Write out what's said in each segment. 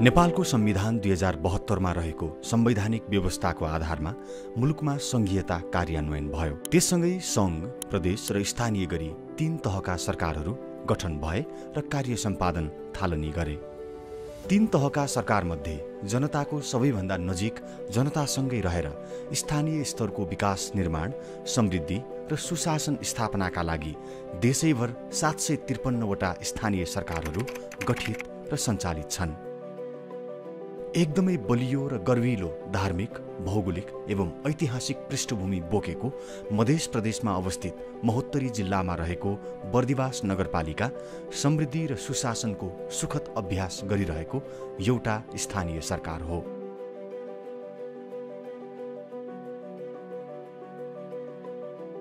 नेपालको संविधान 2072 मा रहेको संवैधानिक व्यवस्थाको आधारमा मुलुकमा संघीयता कार्यान्वयन भयो। त्यससँगै संघ, प्रदेश र स्थानीय गरी 3 तहका सरकारहरू गठन भए र कार्य सम्पादन थालनी गरे। 3 तहका सरकारमध्ये जनताको सबैभन्दा नजिक जनतासँगै रहेर स्थानीय स्तरको विकास निर्माण, समृद्धि र सुशासन स्थापनाका लागि देशैभर 753 वटा स्थानीय सरकारहरू गठित र सञ्चालित छन्। एकदमै बलियो र गर्विलो धार्मिक, भौगोलिक एवं ऐतिहासिक पृष्ठभूमि बोकेको मध्य प्रदेशमा अवस्थित महोत्तरी जिल्लामा रहेको बर्दिवास नगरपालिका समृद्धि र सुशासनको सुखद अभ्यास गरिरहेको एउटा स्थानीय सरकार हो।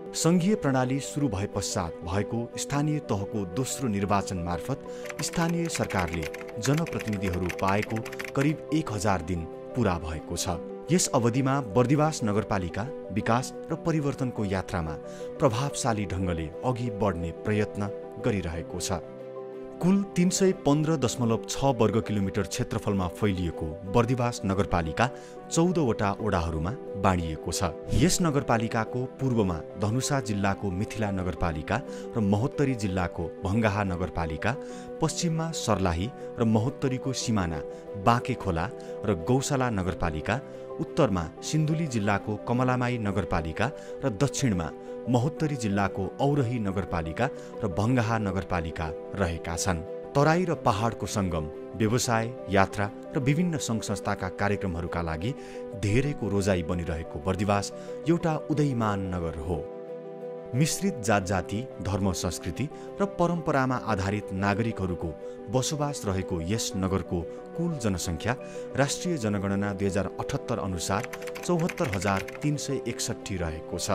संघीय प्रणाली सुरु भए पश्चात भएको स्थानीय तहको दोस्रो निर्वाचन मार्फत स्थानीय सरकारले जनप्रतिनिधिहरू पाएको करिब 1000 दिन पूरा भएको छ। यस अवधिमा बर्दिवास नगरपालिका विकास र परिवर्तनको यात्रामा प्रभावशाली ढङ्गले अघि बढ्ने प्रयत्न गरिरहेको छ। कुल 315.6 वर्ग किलोमिटर क्षेत्रफलमा फैलिएको बर्दिवास नगरपालिका 14 वटा ओडाहरूमा बाँडिएको छ। यस नगरपालिकाको पूर्वमा धनुषा जिल्लाको मिथिला नगरपालिका र महोत्तरी जिल्लाको भङ्गाहा नगरपालिका, पश्चिममा सर्लाही र महोत्तरीको सिमाना बाँकेखोला र गौशाला नगरपालिका, उत्तरमा सिन्धुली जिल्लाको कमलामाई नगरपालिका र दक्षिणमा महोत्तरी जिल्लाको औरही नगरपालिका र भङ्गाहा नगरपालिका रहेका छन्। तराई र पहाडको सङ्गम, व्यवसाय, यात्रा र विभिन्न सङ्घ संस्थाका कार्यक्रमहरूका लागि धेरैको रोजाइ बनिरहेको बर्दिवास एउटा उदयमान नगर हो। मिश्रित जातजाति, धर्म, संस्कृति र परम्परामा आधारित नागरिकहरूको बसोबास रहेको यस नगरको कुल जनसङ्ख्या राष्ट्रिय जनगणना 2078 अनुसार 74,361 रहेको छ।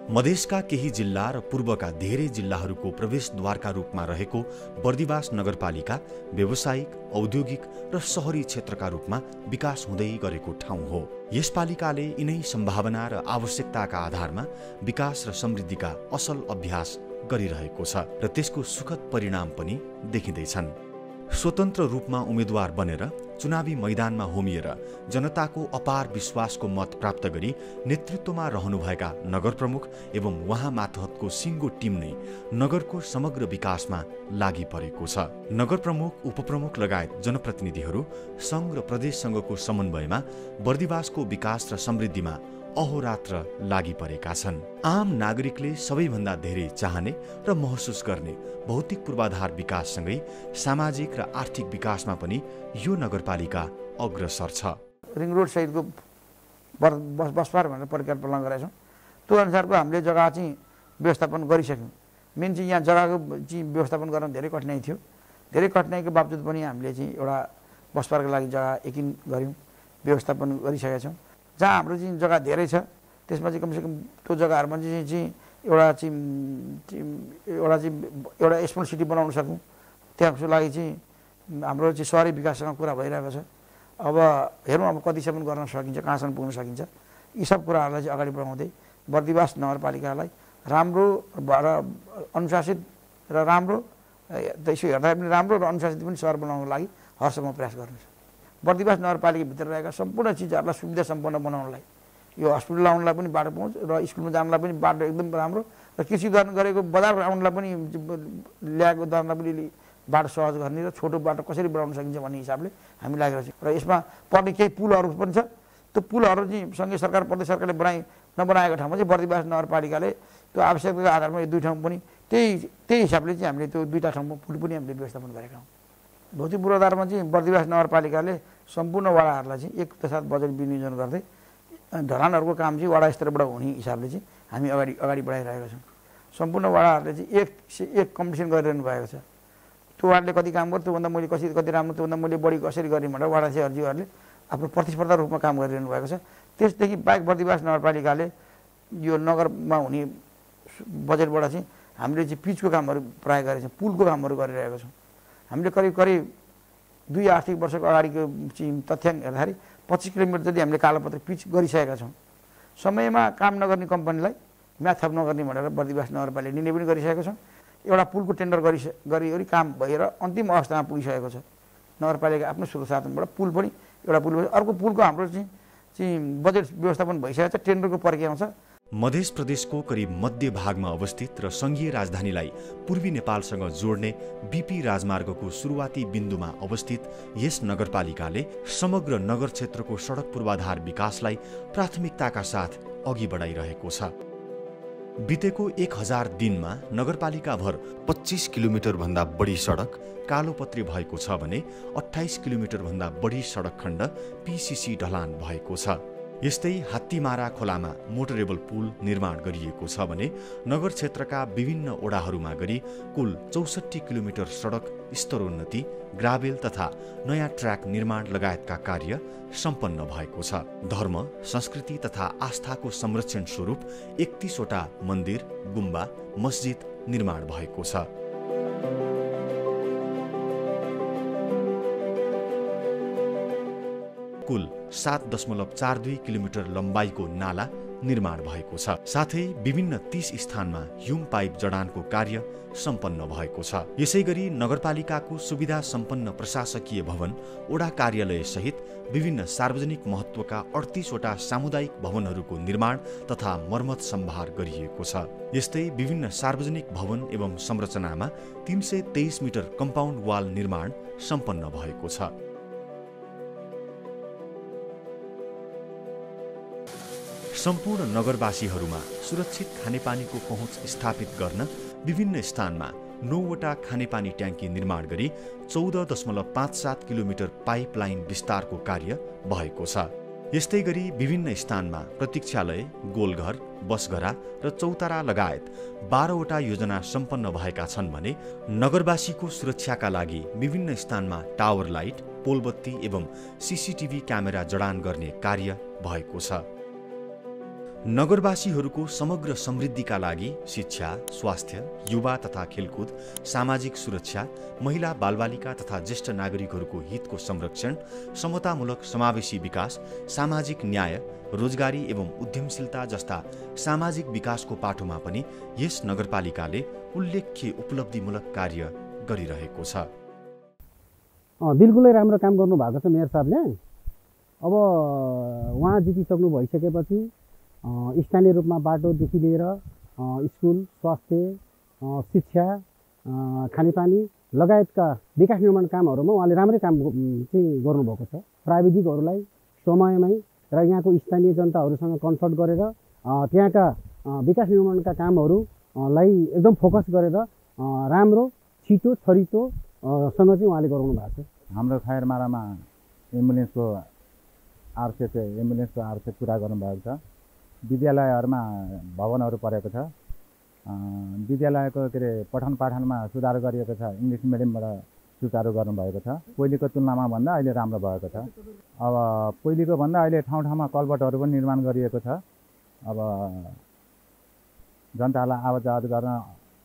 मधेसका केही जिल्ला र पूर्वका धेरै जिल्लाहरूको प्रवेशद्वारका रूपमा रहेको बर्दिवास नगरपालिका व्यावसायिक, औद्योगिक र शहरी क्षेत्रका रूपमा विकास हुँदै गरेको ठाउँ हो। यस पालिकाले यिनै सम्भावना र आवश्यकताका आधारमा विकास र समृद्धिका असल अभ्यास गरिरहेको छ र त्यसको सुखद परिणाम पनि देखिँदैछन्। स्वतन्त्र रूपमा उम्मेद्वार बनेर चुनावी मैदानमा होमिएर जनताको अपार विश्वासको मत प्राप्त गरी नेतृत्वमा रहनुभएका नगर प्रमुख एवं उहाँ मातहतको सिङ्गो टिम नै नगरको समग्र विकासमा लागि परेको छ। नगर प्रमुख, उपप्रमुख लगायत जनप्रतिनिधिहरू सङ्घ र प्रदेशसँगको समन्वयमा बर्दिवासको विकास र समृद्धिमा अहोरात्र लागि परेका छन्। आम नागरिकले सबैभन्दा धेरै चाहने र महसुस गर्ने भौतिक पूर्वाधार विकाससँगै सामाजिक र आर्थिक विकासमा पनि यो नगरपालिका अग्रसर छ। रिङ रोड सहितको बस पार्क भनेर परिकल्पना गरेका छौँ। त्यो अनुसारको हामीले जग्गा चाहिँ व्यवस्थापन गरिसक्यौँ। मेन चाहिँ यहाँ जग्गाको चाहिँ व्यवस्थापन गर्न धेरै कठिनाइ थियो। धेरै कठिनाइको बावजुद पनि हामीले चाहिँ एउटा बस पार्कको लागि जग्गा एकिन गऱ्यौँ, व्यवस्थापन गरिसकेका छौँ। जहाँ हाम्रो चाहिँ जग्गा धेरै छ त्यसमा चाहिँ कमसेकम त्यो जग्गाहरूमा चाहिँ एउटा स्मल सिटी बनाउन सकौँ। त्यसको लागि चाहिँ हाम्रो चाहिँ सहरी विकाससँग कुरा भइरहेको छ। अब हेरौँ अब कतिसम्म गर्न सकिन्छ, कहाँसम्म पुग्न सकिन्छ। यी सब कुराहरूलाई चाहिँ अगाडि बढाउँदै बर्दिवास नगरपालिकालाई राम्रो र अनुशासित र राम्रो यसो हेर्दा पनि राम्रो र अनुशासित पनि सहर बनाउनको लागि हरसम्म प्रयास गर्नेछ। बर्दिवास नगरपालिकाभित्र रहेका सम्पूर्ण चिजहरूलाई सुविधा सम्पन्न बनाउनलाई, यो हस्पिटल आउनलाई पनि बाटो पहुँच र स्कुलमा जानलाई पनि बाटो एकदम राम्रो र कृषि उत्पादन गरेको बजार आउनलाई पनि ल्याएको उदाहरणलाई पनि बाटो सहज गर्ने र छोटो बाटो कसरी बनाउन सकिन्छ भन्ने हिसाबले हामी लागेको छौँ। र यसमा पर्ने केही पुलहरू पनि छ। त्यो पुलहरू चाहिँ सङ्घीय सरकार, प्रदेश सरकारले नबनाएको ठाउँमा चाहिँ बर्दिवास नगरपालिकाले त्यो आवश्यकताको आधारमा यो 2 ठाउँ पनि त्यही हिसाबले चाहिँ हामीले त्यो 2टा ठाउँमा पुल पनि हामीले व्यवस्थापन गरेका हौँ। भौतिक पूर्वाधारमा चाहिँ बर्दिवास नगरपालिकाले सम्पूर्ण वडाहरूलाई चाहिँ एकतर्फ बजेट विनियोजन गर्दै ढलानहरूको काम चाहिँ वडा स्तरबाट हुने हिसाबले चाहिँ हामी अगाडि बढाइरहेका छौँ। सम्पूर्ण वडाहरूले चाहिँ एक कम्पिटिसन गरिरहनु भएको छ। त्यो वार्डले कति काम गर्यो, त्योभन्दा मैले कति राम्रो, त्योभन्दा मैले बढी कसरी गरेँ भनेर वडा अध्यक्षहरूले आफ्नो प्रतिस्पर्धा रूपमा काम गरिरहनु भएको छ। त्यसदेखि बाहेक बर्दिवास नगरपालिकाले यो नगरमा हुने बजेटबाट चाहिँ हामीले चाहिँ पिचको कामहरू प्राय गरेका छौँ, पुलको कामहरू गरिरहेका छौँ। हामीले करिब 2 आर्थिक वर्षको अगाडिको चाहिँ तथ्याङ्क हेर्दाखेरि 25 किलोमिटर जति हामीले कालोपत्र पिच गरिसकेका छौँ। समयमा काम नगर्ने कम्पनीलाई म्याथ थप नगर्ने भनेर बर्दिवास नगरपालिकाले निर्णय पनि गरिसकेको छौँ। एउटा पुलको टेन्डर गरी काम भएर अन्तिम अवस्थामा पुगिसकेको छ। नगरपालिका आफ्नो स्रोत साधनबाट पुल पनि एउटा पुल भयो। अर्को पुलको हाम्रो चाहिँ बजेट व्यवस्थापन भइसकेको छ, टेन्डरको प्रक्रिया आउँछ। मध्य प्रदेशको करिब मध्य भागमा अवस्थित र सङ्घीय राजधानीलाई पूर्वी नेपालसँग जोड्ने बीपी राजमार्गको सुरुवाती बिन्दुमा अवस्थित यस नगरपालिकाले समग्र नगर क्षेत्रको सडक पूर्वाधार विकासलाई प्राथमिकताका साथ अघि बढाइरहेको छ। बितेको 1000 दिनमा नगरपालिकाभर 25 किलोमिटर भन्दा बढी सडक कालोपत्री भएको छ भने 28 किलोमिटर भन्दा बढी सडक खण्ड पीसीसी ढलान भएको छ। यस्तै हात्तीमारा खोलामा मोटरेबल पुल निर्माण गरिएको छ भने नगर क्षेत्रका विभिन्न ओडाहरूमा गरी कुल 64 किलोमिटर सडक स्तरोन्नति, ग्राभेल तथा नयाँ ट्र्याक निर्माण लगायतका कार्य सम्पन्न भएको छ। धर्म, संस्कृति तथा आस्थाको संरक्षण स्वरूप 31 वटा मन्दिर, गुम्बा, मस्जिद निर्माण भएको छ। कुल 7.42 किलोमिटर लम्बाइको नाला निर्माण भएको छ। साथै विभिन्न 30 स्थानमा ह्युम पाइप जडानको कार्य सम्पन्न भएको छ। यसैगरी नगरपालिकाको सुविधा सम्पन्न प्रशासकीय भवन, ओडा कार्यालय सहित विभिन्न सार्वजनिक महत्त्वका 38 वटा सामुदायिक भवनहरूको निर्माण तथा मर्मत सम्भार गरिएको छ। यस्तै विभिन्न सार्वजनिक भवन एवं संरचनामा 323 मिटर कम्पाउन्ड वाल निर्माण सम्पन्न भएको छ। सम्पूर्ण नगरवासीहरूमा सुरक्षित खानेपानीको पहुँच स्थापित गर्न विभिन्न स्थानमा 9 वटा खानेपानी ट्याङ्की निर्माण गरी 14.57 किलोमिटर पाइपलाइन विस्तारको कार्य भएको छ। यस्तै गरी विभिन्न स्थानमा प्रतीक्षालय, गोलघर, बसघरा र चौतारा लगायत 12 वटा योजना सम्पन्न भएका छन् भने नगरवासीको सुरक्षाका लागि विभिन्न स्थानमा टावर लाइट, पोलबत्ती एवं सीसीटीभी क्यामेरा जडान गर्ने कार्य भएको छ। नगरवासीहरूको समग्र समृद्धिका लागि शिक्षा, स्वास्थ्य, युवा तथा खेलकुद, सामाजिक सुरक्षा, महिला बालबालिका तथा ज्येष्ठ नागरिकहरूको हितको संरक्षण, समतामूलक समावेशी विकास, सामाजिक न्याय, रोजगारी एवं उद्यमशीलता जस्ता सामाजिक विकासको पाटोमा पनि यस नगरपालिकाले उल्लेख्य उपलब्धिमूलक कार्य गरिरहेको छ। बिल्कुलै राम्रो काम गर्नु भएको छ मेयर साहबले। अब उहाँ जितिसक्नु भइसकेपछि स्थानीय रूपमा बाटोदेखि लिएर स्कुल, स्वास्थ्य, शिक्षा, खानेपानी लगायतका विकास निर्माण कामहरूमा उहाँले राम्रै काम चाहिँ गर्नुभएको छ। प्राविधिकहरूलाई समयमै र यहाँको स्थानीय जनताहरूसँग कन्सल्ट गरेर त्यहाँका विकास निर्माणका कामहरूलाई एकदम फोकस गरेर राम्रो, छिटो, छरितोसँग चाहिँ उहाँले गराउनु भएको छ। हाम्रो खैरमारामा एम्बुलेन्सको आवश्यक पुरा गर्नुभएको छ। विद्यालयहरूमा भवनहरू परेको छ। विद्यालयको पठन पाठनमा सुधार गरिएको छ। इङ्ग्लिस मिडियमबाट सुचारू गर्नुभएको छ। पहिलेको तुलनामा भन्दा अहिले राम्रो भएको छ। अब पहिलेको भन्दा अहिले ठाउँ ठाउँमा कलबटहरू पनि निर्माण गरिएको छ। अब जनतालाई आवत जावत गर्न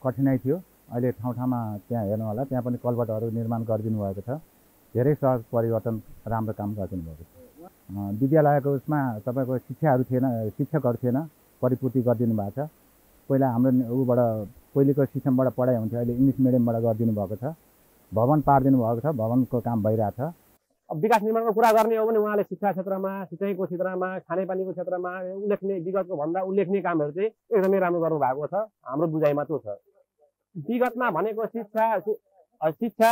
कठिनाइ थियो, अहिले ठाउँ ठाउँमा त्यहाँ हेर्नु होला, त्यहाँ पनि कलबटहरू निर्माण गरिदिनु भएको छ। धेरै सहज परिवर्तन, राम्रो काम गरिदिनु भएको छ। विद्यालयको उसमा तपाईँको शिक्षकहरू थिएन, परिपूर्ति गरिदिनु भएको छ। पहिला हाम्रो ऊबाट पहिलेको सिस्टमबाट पढाइ हुन्थ्यो, अहिले इङ्ग्लिस मिडियमबाट गरिदिनु भएको छ। भवन पारिदिनु भएको छ, भवनको काम भइरहेछ। अब विकास निर्माणको कुरा गर्ने हो भने उहाँले शिक्षा क्षेत्रमा, सिँचाइको क्षेत्रमा, खानेपानीको क्षेत्रमा उल्लेख्ने विगतको भन्दा उल्लेख्ने कामहरू चाहिँ एकदमै राम्रो गर्नुभएको छ। हाम्रो बुझाइमा त्यो छ। विगतमा भनेको शिक्षा,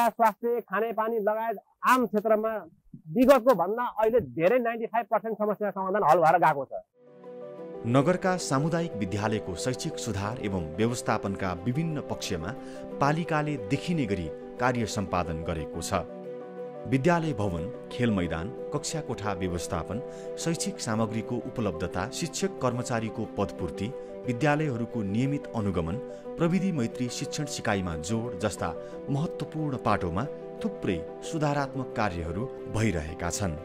स्वास्थ्य, खानेपानी लगायत आम क्षेत्रमा विगतको भन्दा अहिले धेरै 95% समस्या समाधान हल भएर गएको छ। नगरका सामुदायिक विद्यालयको शैक्षिक सुधार एवं व्यवस्थापनका विभिन्न पक्षमा पालिकाले देखिने गरी कार्य सम्पादन गरेको छ। विद्यालय भवन, खेल मैदान, कक्षा कोठा व्यवस्थापन, शैक्षिक सामग्रीको उपलब्धता, शिक्षक कर्मचारीको पदपूर्ति, विद्यालयहरूको नियमित अनुगमन, प्रविधि मैत्री शिक्षण सिकाइमा जोड जस्ता महत्त्वपूर्ण पाटोमा थुप्रै सुधारात्मक कार्यहरू भइरहेका छन्।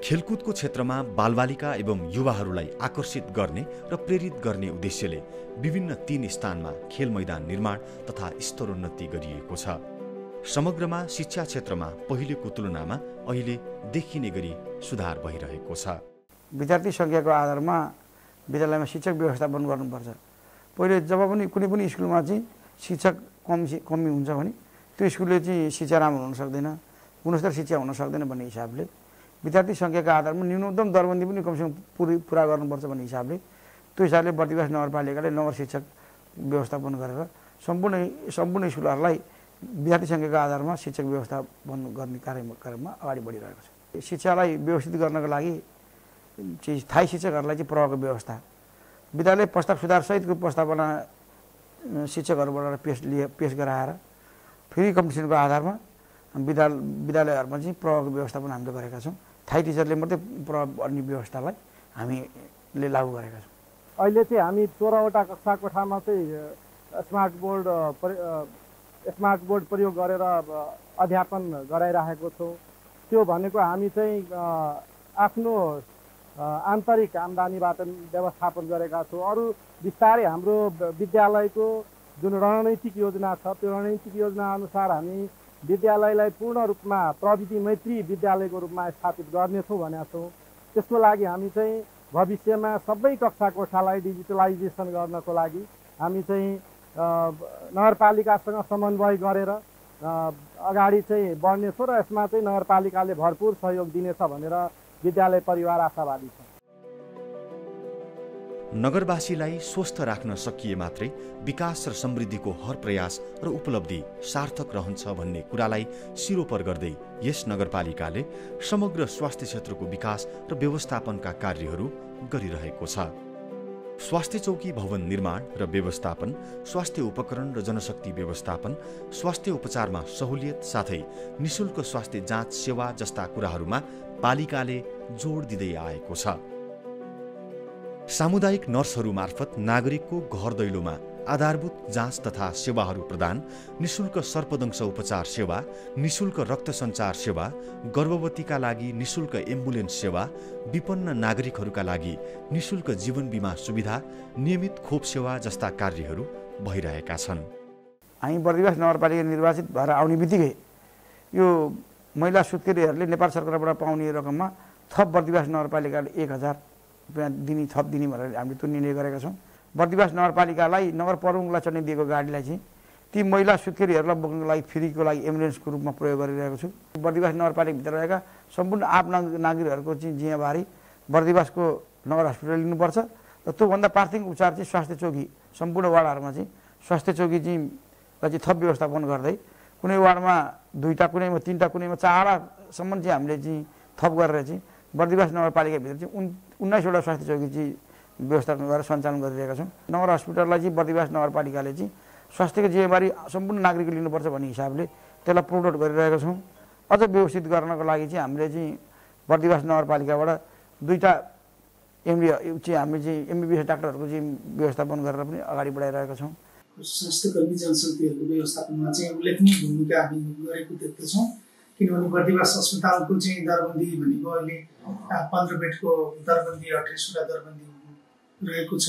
खेलकुदको क्षेत्रमा बालबालिका एवं युवाहरूलाई आकर्षित गर्ने र प्रेरित गर्ने उद्देश्यले विभिन्न 3 स्थानमा खेल मैदान निर्माण तथा स्तरोन्नति गरिएको छ। समग्रमा शिक्षा क्षेत्रमा पहिलेको तुलनामा अहिले देखिने गरी सुधार भइरहेको छ। विद्यार्थी सङ्ख्याको आधारमा विद्यालयमा शिक्षक व्यवस्थापन गर्नुपर्छ। पहिले जब पनि कुनै पनि स्कुलमा चाहिँ शिक्षक कमी हुन्छ भने त्यो स्कुलले चाहिँ शिक्षा राम्रो हुन सक्दैन, गुणस्तर शिक्षा हुन सक्दैन भन्ने हिसाबले विद्यार्थी सङ्ख्याका आधारमा न्यूनतम दरबन्दी पनि कमसेकम पुरा गर्नुपर्छ भन्ने हिसाबले त्यो हिसाबले बर्दिवास नगरपालिकाले नगर शिक्षक व्यवस्थापन गरेर सम्पूर्ण स्कुलहरूलाई विद्यार्थी सङ्ख्याका आधारमा शिक्षक व्यवस्थापन गर्ने कार्यमा अगाडि बढिरहेको छ। शिक्षालाई व्यवस्थित गर्नको लागि चाहिँ स्थायी शिक्षकहरूलाई चाहिँ प्रभावको व्यवस्था, विद्यालय प्रस्ताव सुधार सहितको प्रस्तावना शिक्षकहरूबाट पेश गराएर फ्री कम्पिटिसनको आधारमा विद्यालयहरूमा चाहिँ प्रभावको व्यवस्थापन हामीले गरेका छौँ। थाई टिचरले मात्रै प्रभाव गर्ने व्यवस्थालाई हामीले लागू गरेका छौँ। अहिले चाहिँ हामी 14वटा कक्षा कोठामा चाहिँ स्मार्ट बोर्ड प्रयोग गरेर अध्यापन गराइरहेको छौँ। त्यो भनेको हामी चाहिँ आफ्नो आन्तरिक आम्दानीबाट व्यवस्थापन गरेका छौँ। अरू बिस्तारै हाम्रो विद्यालयको जुन रणनीतिक योजना छ त्यो रणनीतिक योजना अनुसार हामी विद्यालयलाई पूर्ण रूपमा प्रविधि मैत्री विद्यालयको रूपमा स्थापित गर्नेछौँ भनेका छौँ। त्यसको लागि हामी चाहिँ भविष्यमा सबै कक्षा कोठालाई डिजिटलाइजेसन गर्नको लागि हामी चाहिँ नगरपालिकासँग समन्वय गरेर अगाडि चाहिँ बढ्नेछौँ र यसमा चाहिँ नगरपालिकाले भरपुर सहयोग दिनेछ भनेर विद्यालय परिवार आशावादी छ। नगरवासीलाई स्वस्थ राख्न सकिए मात्रै विकास र समृद्धिको हर प्रयास र उपलब्धि सार्थक रहन्छ भन्ने कुरालाई सिरोपर गर्दै यस नगरपालिकाले समग्र स्वास्थ्य क्षेत्रको विकास र व्यवस्थापनका कार्यहरू गरिरहेको छ। स्वास्थ्य चौकी भवन निर्माण र व्यवस्थापन, स्वास्थ्य उपकरण र जनशक्ति व्यवस्थापन, स्वास्थ्य उपचारमा सहुलियत साथै निशुल्क स्वास्थ्य जाँच सेवा जस्ता कुराहरूमा पालिकाले जोड दिँदै आएको छ। सामुदायिक नर्सहरू मार्फत नागरिकको घर दैलोमा आधारभूत जाँच तथा सेवाहरू प्रदान, निशुल्क सर्पदंश उपचार सेवा, निशुल्क रक्त सञ्चार सेवा, गर्भवतीका लागि निशुल्क एम्बुलेन्स सेवा, विपन्न नागरिकहरूका लागि निशुल्क जीवन बीमा सुविधा, नियमित खोप सेवा जस्ता कार्यहरू भइरहेका छन्। हामी बर्दिवास नगरपालिका निर्वाचित भएर आउने बित्तिकै यो महिला सुत्केरीहरूले नेपाल सरकारबाट पाउने रकममा थप बर्दिवास नगरपालिकाले 1000 रुपियाँ थप दिने भनेर हामीले त्यो निर्णय गरेका छौँ। बर्दिवास नगरपालिकालाई नगर प्रमुखलाई चढ्ने दिएको गाडीलाई चाहिँ ती महिला सुत्केरीहरूलाई बोक्नको लागि फ्रीको लागि एम्बुलेन्सको रूपमा प्रयोग गरिरहेको छु। बर्दिवास नगरपालिकाभित्र रहेका सम्पूर्ण नागरिकहरूको चाहिँ जिम्मेवारी बर्दिवासको नगर हस्पिटल लिनुपर्छ र त्योभन्दा प्राथमिक उपचार चाहिँ स्वास्थ्य चौकी सम्पूर्ण वार्डहरूमा चाहिँ स्वास्थ्य चौकी चाहिँ थप व्यवस्थापन गर्दै कुनै वार्डमा 2टा, कुनैमा 3टा, कुनैमा 4टासम्म चाहिँ हामीले चाहिँ थप गरेर चाहिँ बर्दिवास नगरपालिकाभित्र चाहिँ 19वटा स्वास्थ्य चौकी चाहिँ व्यवस्थापन गरेर सञ्चालन गरिरहेका छौँ। नगर हस्पिटललाई चाहिँ बर्दिवास नगरपालिकाले चाहिँ स्वास्थ्यको जिम्मेवारी सम्पूर्ण नागरिकले लिनुपर्छ भन्ने हिसाबले त्यसलाई प्रमोट गरिरहेका छौँ। अझ व्यवस्थित गर्नको लागि चाहिँ हामीले चाहिँ बर्दिवास नगरपालिकाबाट 2टा चाहिँ हामीले चाहिँ एमबिबिएस डाक्टरहरूको चाहिँ व्यवस्थापन गरेर पनि अगाडि बढाइरहेका छौँ। स्वास्थ्यकर्मी जनशक्तिहरूको व्यवस्थापनमा चाहिँ उल्लेखनीय भूमिका हामी गरेको देख्दछौँ। किनभने बर्दिवास अस्पतालको चाहिँ दरबन्दी भनेको अहिले 15 बेडको दरबन्दी, 28वटा दरबन्दी रहेको छ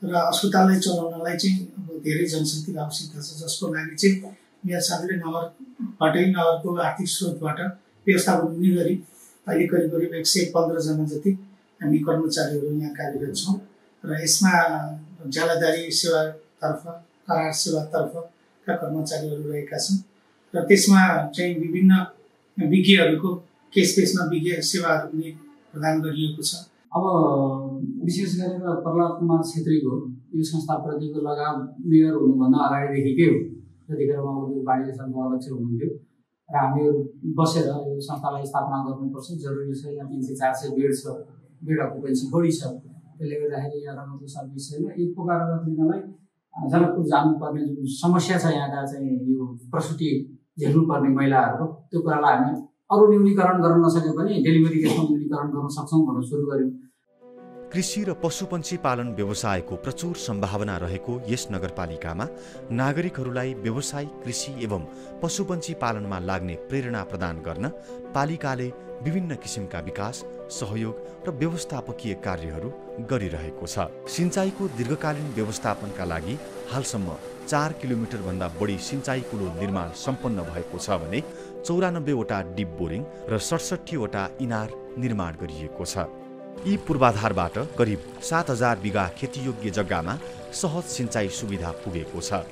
र अस्पताललाई चलाउनलाई चाहिँ अब धेरै जनशक्तिको आवश्यकता छ, जसको लागि चाहिँ मेयर साहबले नगरबाटै नगरको आर्थिक स्रोतबाट व्यवस्थापन हुने गरी अहिले करिब 115 जना जति हामी कर्मचारीहरू यहाँ कार्यरत छौँ र यसमा ज्यालादारी सेवातर्फ, करार सेवातर्फका कर्मचारीहरू रहेका छन् र त्यसमा चाहिँ विभिन्न विज्ञहरूको केस बेसमा विज्ञ सेवाहरू पनि प्रदान गरिएको छ। अब विशेष गरेर प्रहलाद कुमार छेत्रीको यो संस्थाप्रतिको लगाव मेयर हुनुभन्दा अगाडिदेखिकै हो। जतिखेर उहाँ उद्योग वाणिज्य सङ्घको अध्यक्ष हुनुहुन्थ्यो र हामीहरू बसेर यो संस्थालाई स्थापना गर्नुपर्छ, जरुरी छ। यहाँ 300-400 बेड छ, बेड अकुपेन्सी बढी छ, त्यसले गर्दाखेरि यहाँ रहनको सर्भिस छैन। एक प्रकारको लिनलाई जनकपुर जानुपर्ने जुन समस्या छ यहाँका चाहिँ यो प्रसुति झेल्नुपर्ने महिलाहरूको, त्यो कुरालाई हामी अरू न्यूनीकरण गर्न नसके पनि डेलिभरी केसमा न्यूनीकरण गर्न सक्छौँ भनेर सुरु गर्यौँ। कृषि र पशुपन्छी पालन व्यवसायको प्रचुर सम्भावना रहेको यस नगरपालिकामा नागरिकहरूलाई व्यवसायिक कृषि एवं पशुपन्छी पालनमा लाग्ने प्रेरणा प्रदान गर्न पालिकाले विभिन्न किसिमका विकास, सहयोग र व्यवस्थापकीय कार्यहरू गरिरहेको छ। सिंचाइको दीर्घकालीन व्यवस्थापनका लागि हालसम्म 4 किलोमिटर भन्दा बढी सिंचाइ कुलो निर्माण सम्पन्न भएको छ भने 94वटा डिप बोरिङ र 67वटा इनार निर्माण गरिएको छ। यी पूर्वाधारबाट करिब 7,000 बिघा खेतीयोग्य जग्गामा सहज सिँचाइ सुविधा पुगेको छ।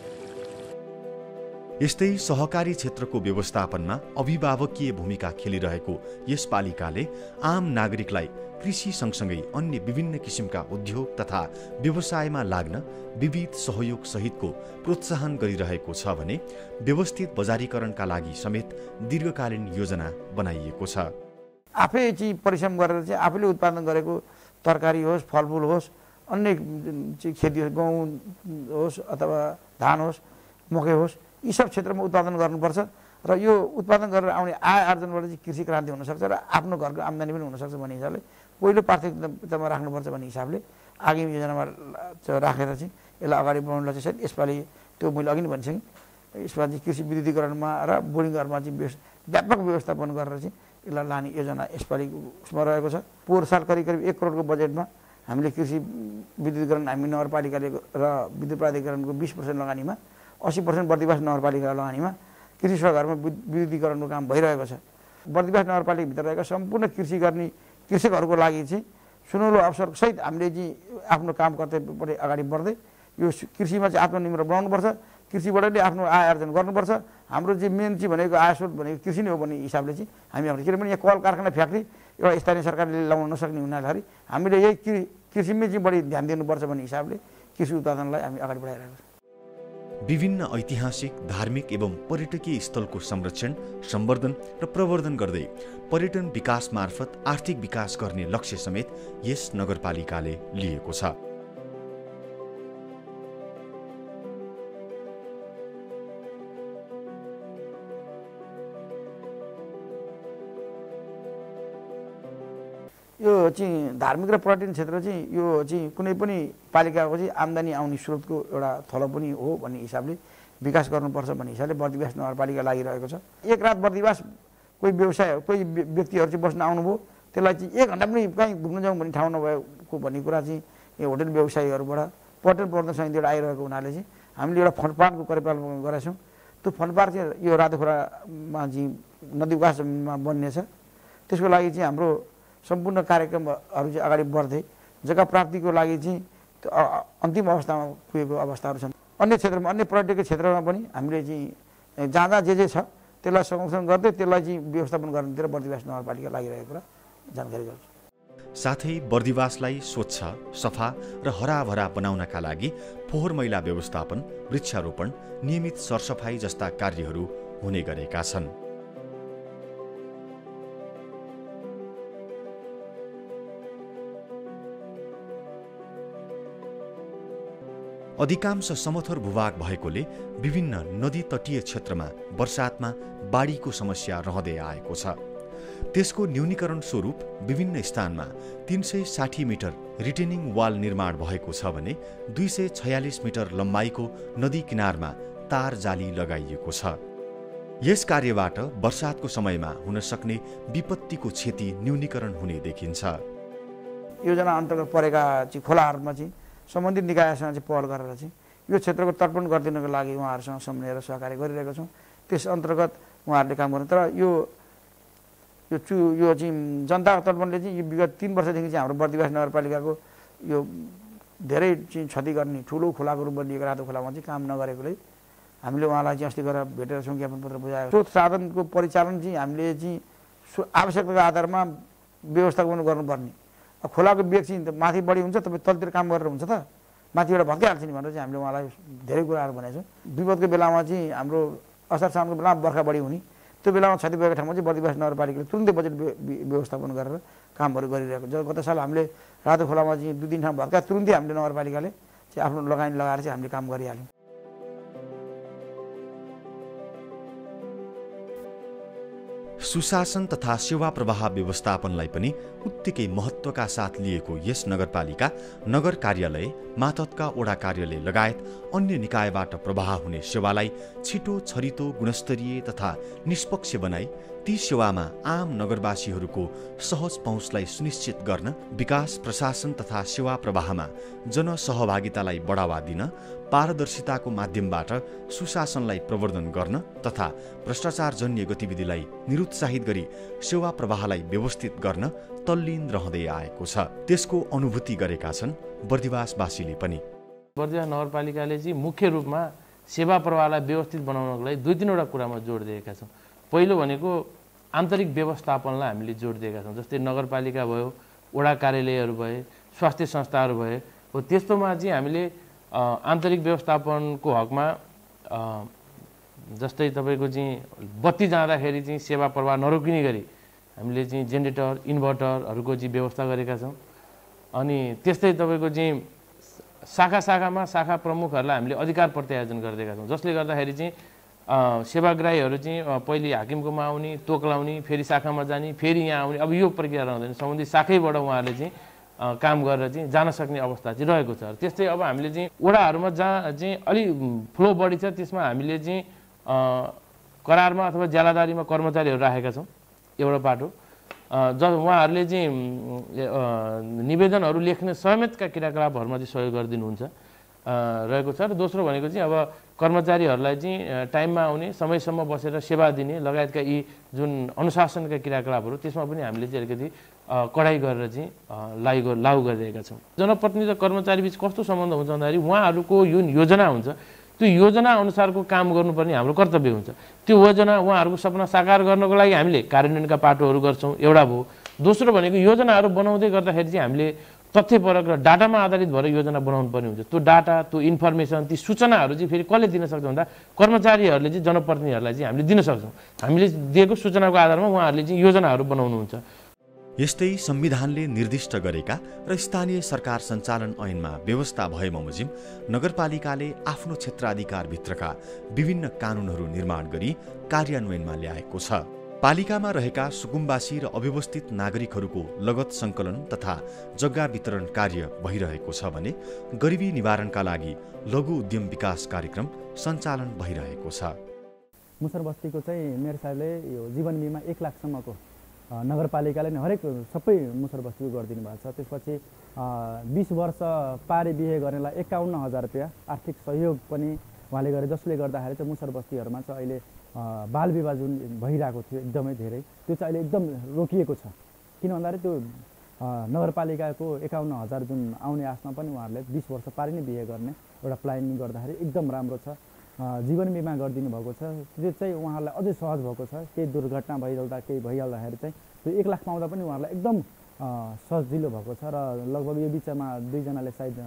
यस्तै सहकारी क्षेत्रको व्यवस्थापनमा अभिभावकीय भूमिका खेलिरहेको यस पालिकाले आम नागरिकलाई कृषि सँगसँगै अन्य विभिन्न किसिमका उद्योग तथा व्यवसायमा लाग्न विविध सहयोग सहितको प्रोत्साहन गरिरहेको छ भने व्यवस्थित बजारीकरणका लागि समेत दीर्घकालीन योजना बनाइएको छ। आफै चाहिँ परिश्रम गरेर चाहिँ आफूले उत्पादन गरेको तरकारी होस्, फलफुल होस्, अन्य चाहिँ खेती होस्, गहुँ होस् अथवा धान होस्, मकै होस्, यी सब क्षेत्रमा उत्पादन गर्नुपर्छ र यो उत्पादन गरेर आउने आय आर्जनबाट चाहिँ कृषि क्रान्ति हुनसक्छ र आफ्नो घरको आम्दानी पनि हुनसक्छ भन्ने हिसाबले पहिलो प्राथमिकतामा राख्नुपर्छ भन्ने हिसाबले आगामी योजनामा राखेर चाहिँ यसलाई अगाडि बढाउनलाई चाहिँ सायद यसपालि त्यो मैले अघि नै भनिसकेँ, यसमा चाहिँ कृषि विद्युतीकरणमा र बोरिङहरूमा चाहिँ व्यापक व्यवस्थापन गरेर चाहिँ यसलाई लाने योजना यसपालि उसमा रहेको छ। पोहोर साल करिब 1 करोडको बजेटमा हामीले कृषि विद्युतीकरण हामी नगरपालिकाले र विद्युत प्राधिकरणको 20% लगानीमा 80% बर्दिवास नगरपालिका लगानीमा कृषि सभाघरमा विद्युतीकरणको काम भइरहेको छ। बर्दिवास नगरपालिकाभित्र रहेका सम्पूर्ण कृषि गर्ने कृषकहरूको लागि चाहिँ सुनौलो अवसरसहित हामीले चाहिँ आफ्नो काम कर्तव्यपट्टि अगाडि बढ्दै यो कृषिमा चाहिँ आत्मनिर्भर बनाउनुपर्छ, कृषिबाट नै आफ्नो आय आर्जन गर्नुपर्छ। हाम्रो चाहिँ मेन चाहिँ भनेको आय स्रोत भनेको कृषि नै हो भन्ने हिसाबले चाहिँ हामी हाम्रो किनभने यहाँ कल कारखाना फ्याक्ट्री एउटा स्थानीय सरकारले लगाउन नसक्ने हुनाले हामीले यही कृषिमै चाहिँ बढी ध्यान दिनुपर्छ भन्ने हिसाबले कृषि उत्पादनलाई हामी अगाडि बढाइरहेको छौँ। विभिन्न ऐतिहासिक, धार्मिक एवं पर्यटकीय स्थलको संरक्षण, सम्वर्धन र प्रवर्धन गर्दै पर्यटन विकास मार्फत आर्थिक विकास गर्ने लक्ष्य समेत यस नगरपालिकाले लिएको छ। यो चाहिँ धार्मिक र पर्यटन क्षेत्र चाहिँ यो चाहिँ कुनै पनि पालिकाको चाहिँ आम्दानी आउने स्रोतको एउटा थलो पनि हो भन्ने हिसाबले विकास गर्नुपर्छ भन्ने हिसाबले बर्दिवास नगरपालिका लागिरहेको छ। एक रात बर्दिवास कोही व्यवसाय कोही व्यक्तिहरू चाहिँ बस्न आउनुभयो, त्यसलाई चाहिँ 1 घन्टा पनि कहीँ घुम्न जाउँ भन्ने ठाउँ नभएको भन्ने कुरा चाहिँ यो होटल व्यवसायीहरूबाट पर्यटन प्रवर्धन समितिबाट आइरहेको हुनाले चाहिँ हामीले एउटा फन्ड पार्कको परिकल्पना गरेका छौँ। त्यो फन्ड पार्क चाहिँ यो रातोखोलामा चाहिँ नदी विकासमा बन्नेछ। त्यसको लागि चाहिँ हाम्रो सम्पूर्ण कार्यक्रमहरू चाहिँ अगाडि बढ्दै जग्गा प्राप्तिको लागि चाहिँ अन्तिम अवस्थामा पुगेको अवस्थाहरू छन्। अन्य क्षेत्रमा, अन्य पर्यटकीय क्षेत्रमा पनि हामीले चाहिँ जहाँ जे छ त्यसलाई संरक्षण गर्दै त्यसलाई चाहिँ व्यवस्थापन गर्नेतिर बर्दिवास नगरपालिका लागिरहेको कुरा जानकारी गर्छु। साथै बर्दिवासलाई स्वच्छ, सफा र हराभरा बनाउनका लागि फोहोर मैला व्यवस्थापन, वृक्षारोपण, नियमित सरसफाई जस्ता कार्यहरू हुने गरेका छन्। अधिकांश समथर भूभाग भएकोले विभिन्न नदी तटीय क्षेत्रमा वर्षातमा बाढीको समस्या रहँदै आएको छ। त्यसको न्यूनीकरण स्वरूप विभिन्न स्थानमा 360 मिटर रिटेनिङ वाल निर्माण भएको छ भने 246 मिटर लम्बाइको नदी किनारमा तार जाली लगाइएको छ। यस कार्यबाट वर्षातको समयमा हुन सक्ने विपत्तिको क्षति न्यूनीकरण हुने देखिन्छ। योजना अन्तर्गत परेका चाहिँ खोलाहरूमा चाहिँ सम्बन्धित निकायसँग चाहिँ पहल गरेर चाहिँ यो क्षेत्रको तर्पण गरिदिनको लागि उहाँहरूसँग सम्झेर सहकार्य गरिरहेका छौँ। त्यस अन्तर्गत उहाँहरूले काम गर्नु। तर यो चाहिँ जनताको तर्पणले चाहिँ यो विगत 3 वर्षदेखि चाहिँ हाम्रो बर्दिवास नगरपालिकाको यो धेरै चाहिँ क्षति गर्ने ठुलो खोलाको रूपमा लिएको रातो खोलामा चाहिँ काम नगरेकोले हामीले उहाँलाई चाहिँ अस्ति गएर भेटेर छौँ, ज्ञापन पत्र बुझाएको। स्रोत साधनको परिचालन चाहिँ हामीले चाहिँ आवश्यकताको आधारमा व्यवस्थापन गर्नुपर्ने। खोलाको बेग चाहिँ माथि बढी हुन्छ, तपाईँ तलतिर काम गरेर हुन्छ त, माथिबाट भत्काइहाल्छ नि भनेर चाहिँ हामीले उहाँलाई धेरै कुराहरू भनेको छौँ। विपदको बेलामा चाहिँ हाम्रो असार साउनको बेलामा बर्खा बढी हुने, त्यो बेलामा क्षति भएको ठाउँमा चाहिँ बर्दिवास नगरपालिकाले तुरुन्तै बजेट व्यवस्थापन गरेर कामहरू गरिरहेको छ। गत साल हामीले रातो खोलामा चाहिँ 2 दिन ठाउँ भत्काए, तुरुन्तै हामीले नगरपालिकाले चाहिँ आफ्नो लगानी लगाएर चाहिँ हामीले काम गरिहाल्यौँ। सुशासन तथा सेवा प्रवाह व्यवस्थापनलाई पनि उत्तिकै महत्त्वका साथ लिएको यस नगरपालिका नगर कार्यालय, मातहतका वडा कार्यालय लगायत अन्य निकायबाट प्रवाह हुने सेवालाई छिटो, छरितो, गुणस्तरीय तथा निष्पक्ष बनाई ती सेवामा आम नगरवासीहरूको सहज पहुँचलाई सुनिश्चित गर्न विकास प्रशासन तथा सेवा प्रवाहमा जनसहभागितालाई बढावा दिन पारदर्शिताको माध्यमबाट सुशासनलाई प्रवर्धन गर्न तथा भ्रष्टाचारजन्य गतिविधिलाई निरुत्साहित गरी सेवा प्रवाहलाई व्यवस्थित गर्न तल्लीन रहँदै आएको छ। त्यसको अनुभूति गरेका छन् बर्दिवासवासीले पनि। बर्दिवास नगरपालिकाले चाहिँ मुख्य रूपमा सेवा प्रवाहलाई व्यवस्थित बनाउनको लागि 2-3 कुरामा जोड दिएका छौँ। पहिलो भनेको आन्तरिक व्यवस्थापनलाई हामीले जोड दिएका छौँ। जस्तै नगरपालिका भयो, वडा कार्यालयहरू भए, स्वास्थ्य संस्थाहरू भए, हो त्यस्तोमा चाहिँ हामीले आन्तरिक व्यवस्थापनको हकमा जस्तै तपाईँको चाहिँ बत्ती जाँदाखेरि चाहिँ सेवा प्रवाह नरोकिने गरी हामीले चाहिँ जेनेरेटर इन्भर्टरहरूको चाहिँ व्यवस्था गरेका छौँ। अनि त्यस्तै तपाईँको चाहिँ शाखामा शाखा प्रमुखहरूलाई हामीले अधिकार प्रत्यायोजन गरिदिएका छौँ, जसले गर्दाखेरि चाहिँ सेवाग्राहीहरू चाहिँ पहिले हाकिमकोमा आउने, तोक लाउने, फेरि शाखामा जाने, फेरि यहाँ आउने, अब यो प्रक्रिया रहँदैन। सम्बन्धित शाखैबाट उहाँहरूले चाहिँ काम गरेर चाहिँ जान सक्ने अवस्था चाहिँ रहेको छ। त्यस्तै अब हामीले चाहिँ वडाहरूमा जहाँ चाहिँ अलि फ्लो बढी छ त्यसमा हामीले चाहिँ करारमा अथवा ज्यालादारीमा कर्मचारीहरू राखेका छौँ एउटा पाटो, उहाँहरूले चाहिँ निवेदनहरू लेख्ने समेतका क्रियाकलापहरूमा चाहिँ सहयोग गरिदिनुहुन्छ रहेको छ। र दोस्रो भनेको चाहिँ अब कर्मचारीहरूलाई चाहिँ टाइममा आउने, समयसम्म बसेर सेवा दिने लगायतका यी जुन अनुशासनका क्रियाकलापहरू त्यसमा पनि हामीले चाहिँ अलिकति कडाइ गरेर चाहिँ लागू गरिरहेका छौँ। जनप्रतिनिधि र कर्मचारी बिच कस्तो सम्बन्ध हुन्छ भन्दाखेरि उहाँहरूको जुन योजना हुन्छ त्यो योजना अनुसारको काम गर्नुपर्ने हाम्रो कर्तव्य हुन्छ। त्यो योजना उहाँहरूको सपना साकार गर्नको लागि हामीले कार्यान्वयनका पाटोहरू गर्छौँ, एउटा भयो। दोस्रो भनेको योजनाहरू बनाउँदै गर्दाखेरि चाहिँ हामीले तथ्यपरक र डाटामा आधारित भएर योजना बनाउनु पर्ने हुन्छ। त्यो डाटा, त्यो इन्फर्मेसन, ती सूचनाहरू चाहिँ फेरि कसले दिन सक्छ भन्दा कर्मचारीहरूले चाहिँ जनप्रतिनिधिहरूलाई चाहिँ हामीले दिन सक्छौँ। हामीले दिएको सूचनाको आधारमा उहाँहरूले चाहिँ योजनाहरू बनाउनुहुन्छ। यस्तै संविधानले निर्दिष्ट गरेका र स्थानीय सरकार सञ्चालन ऐनमा व्यवस्था भए बमोजिम नगरपालिकाले आफ्नो क्षेत्राधिकारभित्रका विभिन्न कानुनहरू निर्माण गरी कार्यान्वयनमा ल्याएको छ। पालिकामा रहेका सुकुम्बासी र अव्यवस्थित नागरिकहरूको लगत सङ्कलन तथा जग्गा वितरण कार्य भइरहेको छ भने गरिबी निवारणका लागि लघु उद्यम विकास कार्यक्रम सञ्चालन भइरहेको छ। मुसर बस्तीको चाहिँ मेयर साहबले यो जीवन बिमा 1 लाखसम्मको नगरपालिकाले नै हरेक सबै मुसर बस्तीको गरिदिनु भएको छ। त्यसपछि 20 वर्ष पारे बिहे गर्नेलाई 51,000 रुपियाँ आर्थिक सहयोग पनि उहाँले गरे, जसले गर्दाखेरि चाहिँ मुसर बस्तीहरूमा चाहिँ अहिले बाल विवाह जुन भइरहेको थियो एकदमै धेरै, त्यो चाहिँ अहिले एकदम रोकिएको छ। किन भन्दाखेरि त्यो नगरपालिकाको 51,000 जुन आउने आशमा पनि उहाँहरूले 20 वर्ष पारि नै बिहे गर्ने एउटा प्लानिङ गर्दाखेरि एकदम राम्रो छ। जीवन बिमा गरिदिनु भएको छ, त्यो चाहिँ उहाँहरूलाई अझै सहज भएको छ। केही दुर्घटना भइहाल्दा केही भइहाल्दाखेरि चाहिँ त्यो 1 लाख पाउँदा पनि उहाँहरूलाई एकदम सजिलो भएको छ। र लगभग यो बिचमा 2 जनाले सायद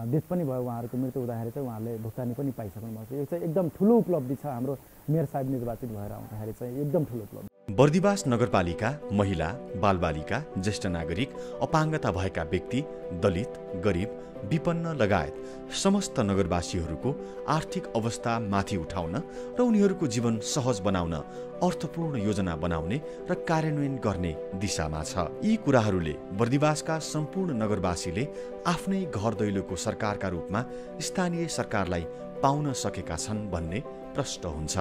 डेथ पनि भयो, उहाँहरूको मृत्यु हुँदाखेरि चाहिँ उहाँहरूले भुक्तानी पनि पाइसक्नु भएको छ। यो चाहिँ एकदम ठुलो उपलब्धि छ हाम्रो मेयर साहब निर्वाचित भएर आउँदाखेरि चाहिँ एकदम ठुलो उपलब्धि। बर्दिवास नगरपालिका महिला, बालबालिका, ज्येष्ठ नागरिक, अपाङ्गता भएका व्यक्ति, दलित, गरिब, विपन्न लगायत समस्त नगरवासीहरूको आर्थिक अवस्था माथि उठाउन र उनीहरूको जीवन सहज बनाउन अर्थपूर्ण योजना बनाउने र कार्यान्वयन गर्ने दिशामा छ। यी कुराहरूले बर्दिवासका सम्पूर्ण नगरवासीले आफ्नै घर दैलोको सरकारका रूपमा स्थानीय सरकारलाई पाउन सकेका छन् भन्ने प्रश्न हुन्छ।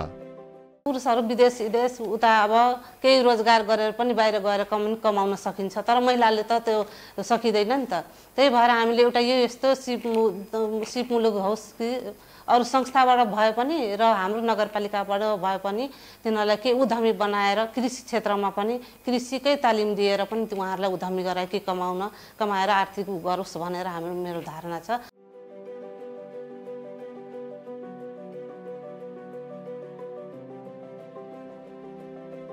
पुरुषहरू विदेश उता अब केही रोजगार गरेर पनि बाहिर गएर कमाउन सकिन्छ, तर महिलाले त त्यो सकिँदैन नि त। त्यही भएर हामीले एउटा यो यस्तो सिपमुलुक होस् कि अरू संस्थाबाट भए पनि र हाम्रो नगरपालिकाबाट भए पनि तिनीहरूलाई केही उद्यमी बनाएर कृषि क्षेत्रमा पनि कृषिकै तालिम दिएर पनि उहाँहरूलाई उद्यमी गराएर के कमाएर आर्थिक गरोस् भनेर मेरो धारणा छ।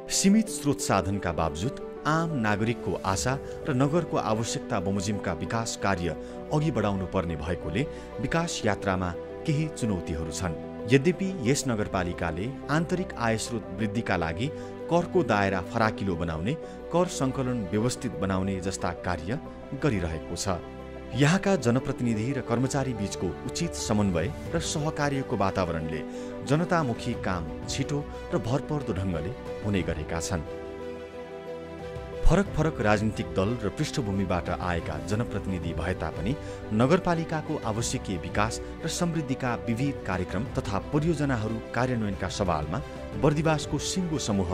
सीमित स्रोत साधनका बावजुद आम नागरिकको आशा र नगरको आवश्यकता बमोजिमका विकास कार्य अघि बढाउनु पर्ने भएकोले विकास यात्रामा केही चुनौतीहरू छन्। यद्यपि यस नगरपालिकाले आन्तरिक आय स्रोत वृद्धिका लागि करको दायरा फराकिलो बनाउने, कर सङ्कलन व्यवस्थित बनाउने जस्ता कार्य गरिरहेको छ। यहाँका जनप्रतिनिधि र कर्मचारी बीचको उचित समन्वय र सहकार्यको वातावरणले जनतामुखी काम छिटो र भरपर्दो ढङ्गले हुने गरेका छन्। फरक फरक राजनीतिक दल र पृष्ठभूमिबाट आएका जनप्रतिनिधि भए तापनि नगरपालिकाको आवश्यकीय विकास र समृद्धिका विविध कार्यक्रम तथा परियोजनाहरू कार्यान्वयनका सवालमा बर्दिवासको सिङ्गो समूह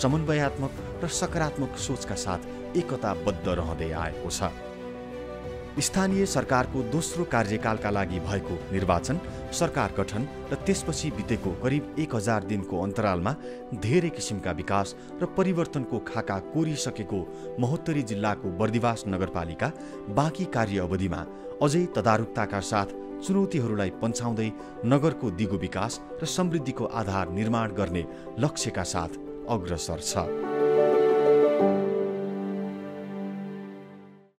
समन्वयात्मक र सकारात्मक सोचका साथ एकताबद्ध रहँदै आएको छ। स्थानीय सरकारको दोस्रो कार्यकालका लागि भएको निर्वाचन, सरकार गठन र त्यसपछि बितेको करिब 1000 दिनको अन्तरालमा धेरै किसिमका विकास र परिवर्तनको खाका कोरिसकेको महोत्तरी जिल्लाको बर्दिवास नगरपालिका बाँकी कार्य अवधिमा अझै तदारुकताका साथ चुनौतीहरूलाई पन्छाउँदै नगरको दिगो विकास र समृद्धिको आधार निर्माण गर्ने लक्ष्यका साथ अग्रसर छ।